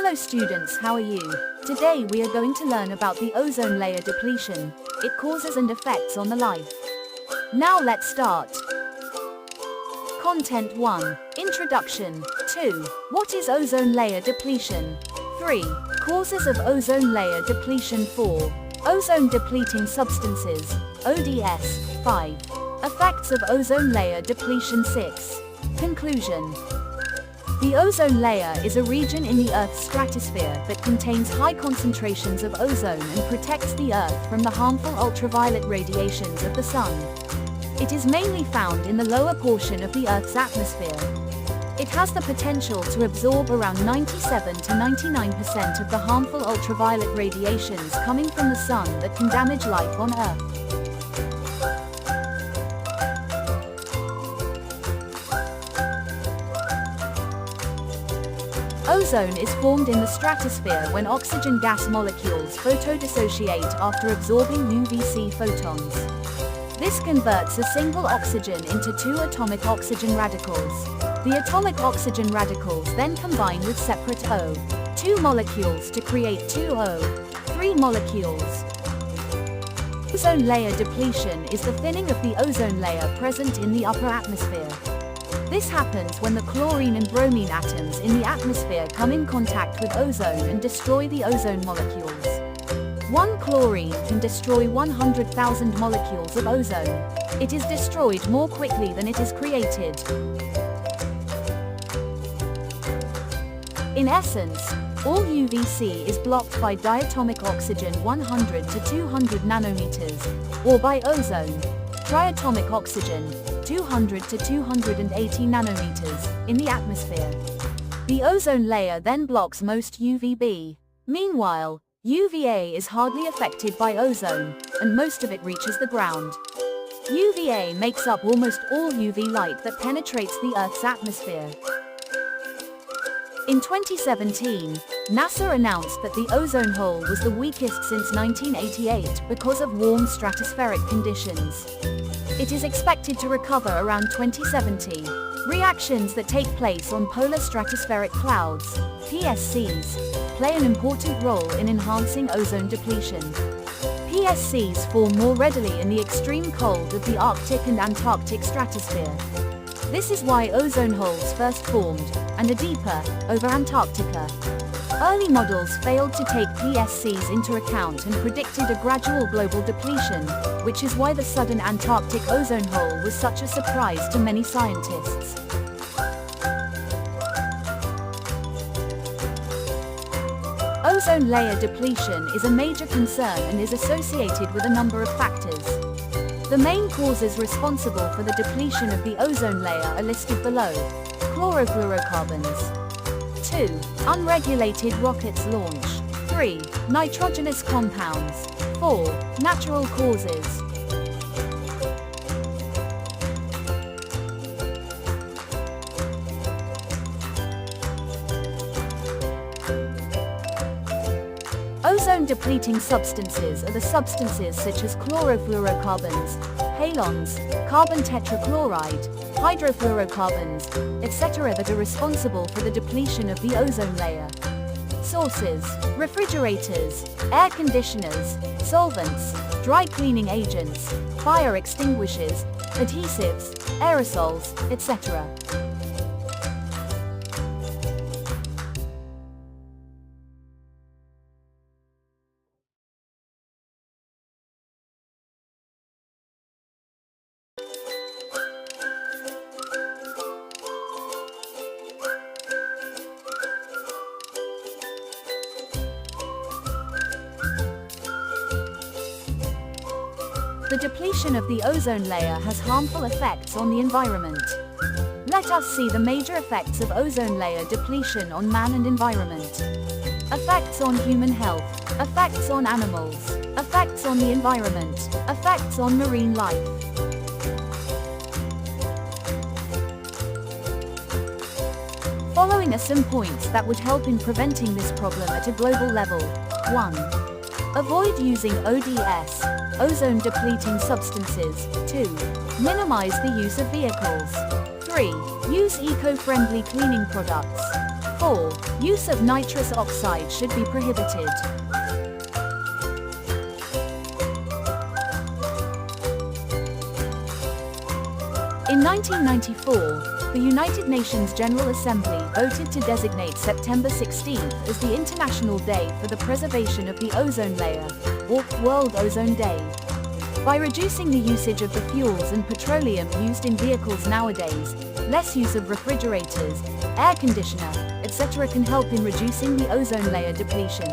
Hello students, how are you? Today we are going to learn about the ozone layer depletion, its causes and effects on the life. Now let's start. Content 1. Introduction. 2. What is ozone layer depletion? 3. Causes of ozone layer depletion. 4. Ozone depleting substances, ODS. 5. Effects of ozone layer depletion. 6. Conclusion. The ozone layer is a region in the Earth's stratosphere that contains high concentrations of ozone and protects the Earth from the harmful ultraviolet radiations of the Sun. It is mainly found in the lower portion of the Earth's atmosphere. It has the potential to absorb around 97 to 99% of the harmful ultraviolet radiations coming from the Sun that can damage life on Earth. Ozone is formed in the stratosphere when oxygen gas molecules photodissociate after absorbing UVC photons. This converts a single oxygen into two atomic oxygen radicals. The atomic oxygen radicals then combine with separate O2 molecules to create two O3 molecules. Ozone layer depletion is the thinning of the ozone layer present in the upper atmosphere. This happens when the chlorine and bromine atoms in the atmosphere come in contact with ozone and destroy the ozone molecules. One chlorine can destroy 100,000 molecules of ozone. It is destroyed more quickly than it is created. In essence, all UVC is blocked by diatomic oxygen 100 to 200 nanometers, or by ozone, triatomic oxygen, 200 to 280 nanometers, in the atmosphere. The ozone layer then blocks most UVB. Meanwhile, UVA is hardly affected by ozone, and most of it reaches the ground. UVA makes up almost all UV light that penetrates the Earth's atmosphere. In 2017, NASA announced that the ozone hole was the weakest since 1988 because of warm stratospheric conditions. It is expected to recover around 2070. Reactions that take place on polar stratospheric clouds, PSCs, play an important role in enhancing ozone depletion. PSCs form more readily in the extreme cold of the Arctic and Antarctic stratosphere. This is why ozone holes first formed, and are deeper, over Antarctica. Early models failed to take PSCs into account and predicted a gradual global depletion, which is why the sudden Antarctic ozone hole was such a surprise to many scientists. Ozone layer depletion is a major concern and is associated with a number of factors. The main causes responsible for the depletion of the ozone layer are listed below. Chlorofluorocarbons. 2. Unregulated rockets launch. 3. Nitrogenous compounds. 4. Natural causes. Ozone depleting substances are the substances such as chlorofluorocarbons, halons, carbon tetrachloride, hydrofluorocarbons, etc. that are responsible for the depletion of the ozone layer. Sources: refrigerators, air conditioners, solvents, dry cleaning agents, fire extinguishers, adhesives, aerosols, etc. The depletion of the ozone layer has harmful effects on the environment. Let us see the major effects of ozone layer depletion on man and environment. Effects on human health, effects on animals, effects on the environment, effects on marine life. Following are some points that would help in preventing this problem at a global level. 1. Avoid using ODS, ozone depleting substances. 2. Minimize the use of vehicles. 3. Use eco-friendly cleaning products. 4. Use of nitrous oxide should be prohibited. In 1994, the United Nations General Assembly voted to designate September 16th as the International Day for the Preservation of the Ozone Layer, or World Ozone Day. By reducing the usage of the fuels and petroleum used in vehicles nowadays, less use of refrigerators, air conditioner, etc. can help in reducing the ozone layer depletion.